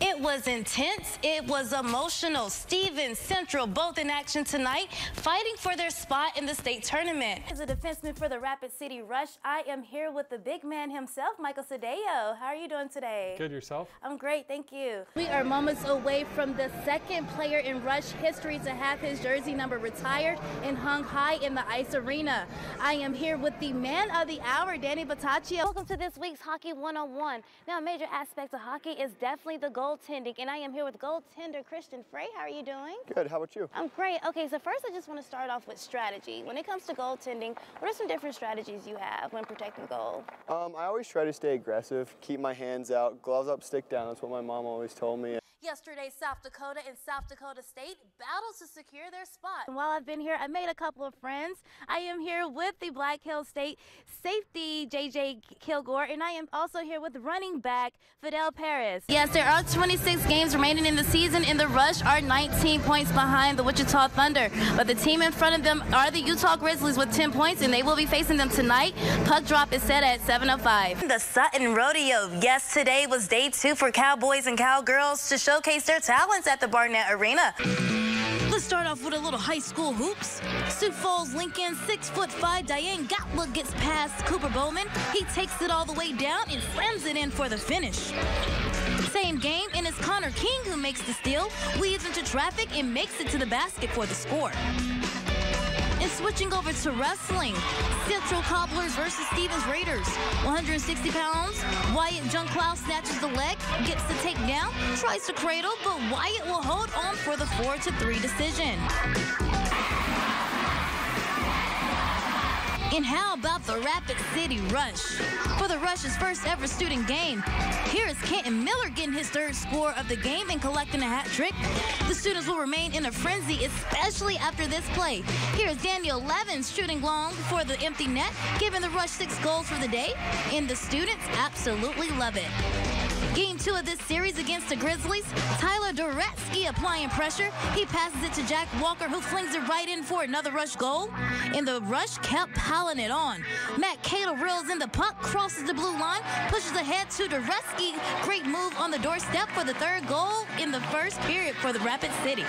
It was intense, it was emotional. Stevens, Central, both in action tonight, fighting for their spot in the state tournament. As a defenseman for the Rapid City Rush, I am here with the big man himself, Michael Cedillo. How are you doing today? Good, yourself? I'm great, thank you. We are moments away from the second player in Rush history to have his jersey number retired and hung high in the ice arena. I am here with the man of the hour, Danny Bataccio. Welcome to this week's Hockey 101. Now, a major aspect of hockey is definitely the goaltending, and I am here with goaltender Christian Frey. How are you doing? Good, how about you? I'm great. Okay, so first I just want to start off with strategy. When it comes to goaltending, what are some different strategies you have when protecting goal? I always try to stay aggressive, keep my hands out, gloves up, stick down. That's what my mom always told me. Yesterday, South Dakota and South Dakota State battled to secure their spot. And while I've been here, I made a couple of friends. I am here with the Black Hills State safety, JJ Kilgore, and I am also here with running back Fidel Perez. Yes, there are 26 games remaining in the season, and the Rush are 19 points behind the Wichita Thunder. But the team in front of them are the Utah Grizzlies with 10 points, and they will be facing them tonight. Puck drop is set at 7:05. The Sutton Rodeo. Yes, today was day 2 for Cowboys and Cowgirls to showcase their talents at the Barnett Arena. Let's start off with a little high school hoops. Sioux Falls Lincoln, 6'5", Diane Gatla gets past Cooper Bowman. He takes it all the way down and slams it in for the finish. Same game, and it's Connor King who makes the steal, weaves into traffic, and makes it to the basket for the score. And switching over to wrestling, Central Cobblers versus Stevens Raiders. 160 pounds, Wyatt Junklow snatches the leg, gets the takedown, tries to cradle, but Wyatt will hold on for the 4-3 decision. And how about the Rapid City Rush? For the Rush's first ever student game, here is Kenton Miller getting his 3rd score of the game and collecting a hat trick. The students will remain in a frenzy, especially after this play. Here is Daniel Levins shooting long for the empty net, giving the Rush 6 goals for the day, and the students absolutely love it. Game 2 of this series against the Grizzlies, Tyler Duretsky applying pressure. He passes it to Jack Walker, who flings it right in for another Rush goal. And the Rush kept piling it on. Matt Cato reels in the puck, crosses the blue line, pushes ahead to Duretsky. Great move on the doorstep for the 3rd goal in the first period for the Rapid City.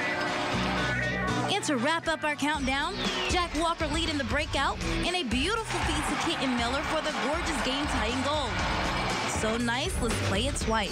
And to wrap up our countdown, Jack Walker leading the breakout, and a beautiful feed to Kenton Miller for the gorgeous game-tying goal. So nice, let's play it twice.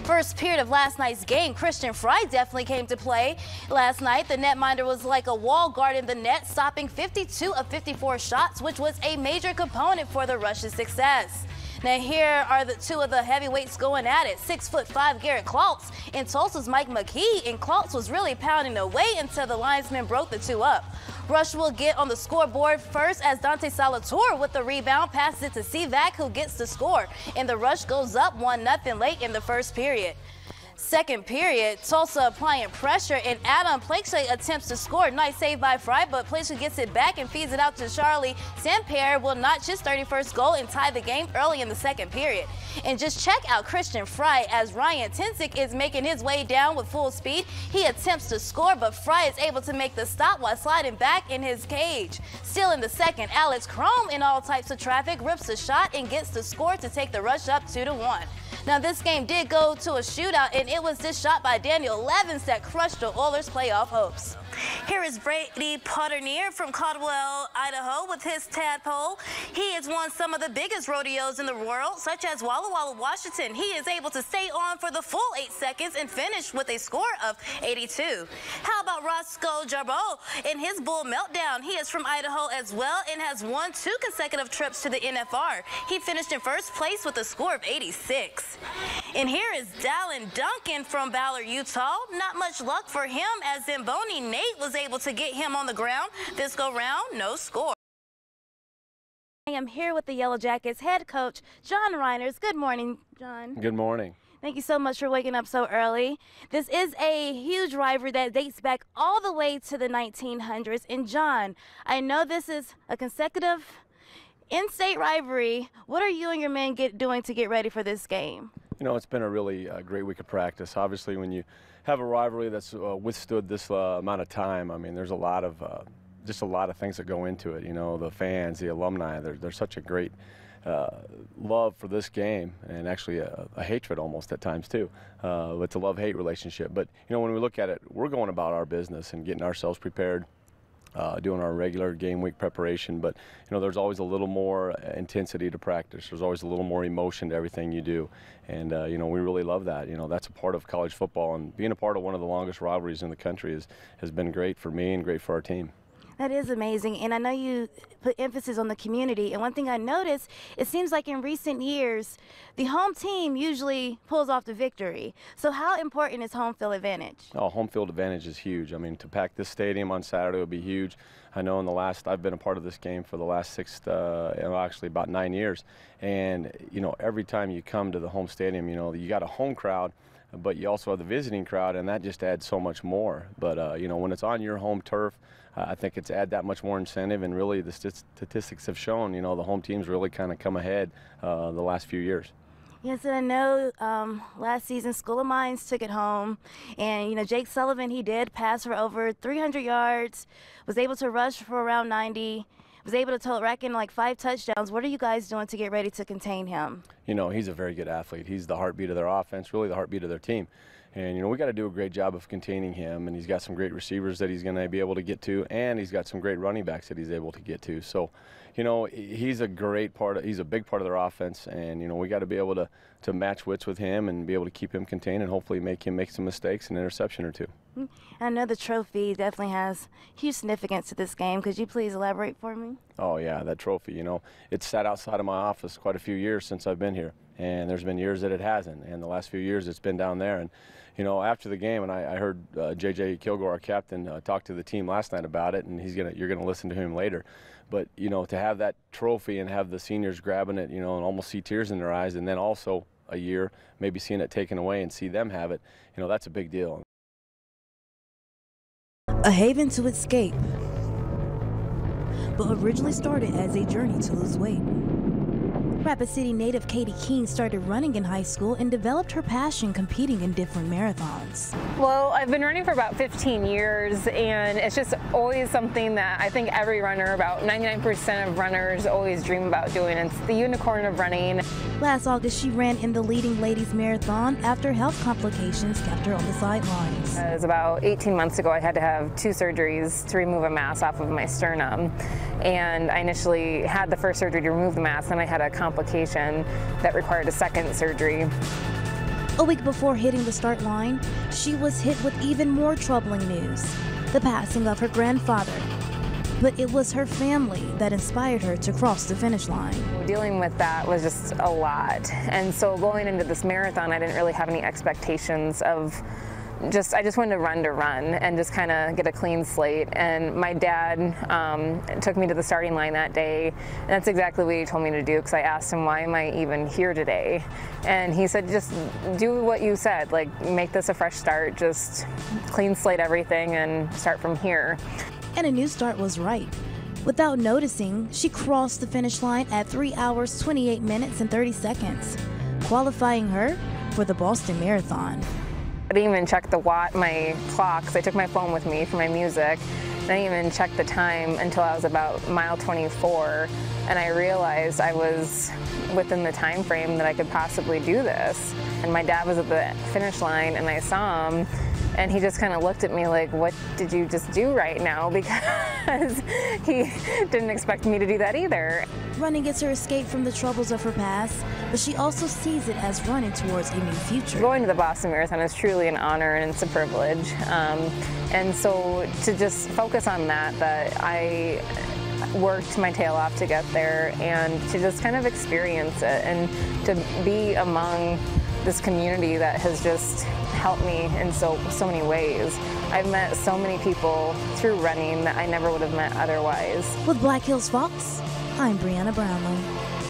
First period of last night's game, Christian Frey definitely came to play last night. The netminder was like a wall guarding the net, stopping 52 of 54 shots, which was a major component for the Rush's success. Now here are the 2 of the heavyweights going at it. 6'5" Garrett Klotz and Tulsa's Mike McKee, and Klotz was really pounding away until the linesman broke the 2 up. Rush will get on the scoreboard first as Dante Salvatore with the rebound passes it to Sivak, who gets the score, and the Rush goes up 1-0 late in the first period. Second period, Tulsa applying pressure, and Adam Plakeshay attempts to score. Nice save by Frey, but Plakeshay gets it back and feeds it out to Charlie. Sampere will notch his 31st goal and tie the game early in the second period. And just check out Christian Frey as Ryan Tensick is making his way down with full speed. He attempts to score, but Frey is able to make the stop while sliding back in his cage. Still in the second, Alex Chrome in all types of traffic rips the shot and gets the score to take the Rush up 2-1. Now, this game did go to a shootout, and it was this shot by Daniel Levins that crushed the Oilers' playoff hopes. Here is Brady Potternier from Caldwell, Idaho, with his tadpole. He has won some of the biggest rodeos in the world, such as Walla Walla, Washington. He is able to stay on for the full 8 seconds and finish with a score of 82. How about Roscoe Jarboe in his bull meltdown? He is from Idaho as well and has won 2 consecutive trips to the NFR. He finished in 1st place with a score of 86. And here is Dallin Duncan from Ballard, Utah. Not much luck for him as Zamboni Nate was able to get him on the ground. This go round, no score. I am here with the Yellow Jackets head coach, John Reiners. Good morning, John. Good morning. Thank you so much for waking up so early. This is a huge rivalry that dates back all the way to the 1900s. And John, I know this is a consecutive in-state rivalry. What are you and your men doing to get ready for this game? You know, it's been a really great week of practice. Obviously, when you have a rivalry that's withstood this amount of time, I mean, there's a lot of just a lot of things that go into it. You know, the fans, the alumni, they're such a great love for this game, and actually a hatred almost at times too. It's a love-hate relationship. But you know, when we look at it, we're going about our business and getting ourselves prepared, doing our regular game week preparation. But you know, there's always a little more intensity to practice. There's always a little more emotion to everything you do, and you know, we really love that. You know, that's a part of college football, and being a part of one of the longest rivalries in the country has been great for me and great for our team. That is amazing, and I know you put emphasis on the community, and one thing I noticed, it seems like in recent years, the home team usually pulls off the victory. So how important is home field advantage? Oh, home field advantage is huge. I mean, to pack this stadium on Saturday would be huge. I know I've been a part of this game for the last actually about 9 years, and you know, every time you come to the home stadium, you know, you got a home crowd, but you also have the visiting crowd, and that just adds so much more. But you know, when it's on your home turf, I think it's add that much more incentive, and really the statistics have shown, you know, the home teams really kind of come ahead the last few years. Yes, and I know last season School of Mines took it home, and you know, Jake Sullivan, he did pass for over 300 yards, was able to rush for around 90, was able to rack in like 5 touchdowns. What are you guys doing to get ready to contain him? You know, he's a very good athlete. He's the heartbeat of their offense, really the heartbeat of their team. And, you know, we got to do a great job of containing him, and he's got some great receivers that he's going to be able to get to, and he's got some great running backs that he's able to get to. So, you know, he's a big part of their offense, and, you know, we got to be able to match wits with him and be able to keep him contained and hopefully make him make some mistakes, an interception or two. I know the trophy definitely has huge significance to this game. Could you please elaborate for me? Oh, yeah, that trophy, you know, it's sat outside of my office quite a few years since I've been here, and there's been years that it hasn't, and the last few years it's been down there. And you know, after the game, and I heard J.J. Kilgore, our captain, talk to the team last night about it, and you're gonna listen to him later. But you know, to have that trophy and have the seniors grabbing it, you know, and almost see tears in their eyes, and then also a year maybe seeing it taken away and see them have it, you know, that's a big deal. A haven to escape, but originally started as a journey to lose weight. Rapid City native Katie King started running in high school and developed her passion competing in different marathons. Well, I've been running for about 15 years, and it's just always something that I think every runner, about 99% of runners, always dream about doing. It's the unicorn of running. Last August, she ran in the leading ladies marathon after health complications kept her on the sidelines. It was about 18 months ago. I had to have 2 surgeries to remove a mass off of my sternum, and I initially had the first surgery to remove the mass, and I had a complication that required a second surgery. A week before hitting the start line, she was hit with even more troubling news, the passing of her grandfather. But it was her family that inspired her to cross the finish line. Dealing with that was just a lot. And so going into this marathon, I didn't really have any expectations of I just wanted to run and just kind of get a clean slate. And my dad took me to the starting line that day, and that's exactly what he told me to do, because I asked him, why am I even here today? And he said, just do what you said, like make this a fresh start, just clean slate everything and start from here. And a new start was right. Without noticing, she crossed the finish line at 3 hours, 28 minutes and 30 seconds, qualifying her for the Boston Marathon. I didn't even check my clock, because I took my phone with me for my music. I didn't even check the time until I was about mile 24, and I realized I was within the time frame that I could possibly do this. And my dad was at the finish line, and I saw him, and he just kind of looked at me like, what did you just do right now? Because he didn't expect me to do that either. Running gets her escape from the troubles of her past, but she also sees it as running towards a new future. Going to the Boston Marathon is truly an honor, and it's a privilege. And so to just focus on that I worked my tail off to get there, and to just kind of experience it, and to be among this community that has just helped me in so many ways. I've met so many people through running that I never would have met otherwise. With Black Hills Fox, I'm Briana Brownlee.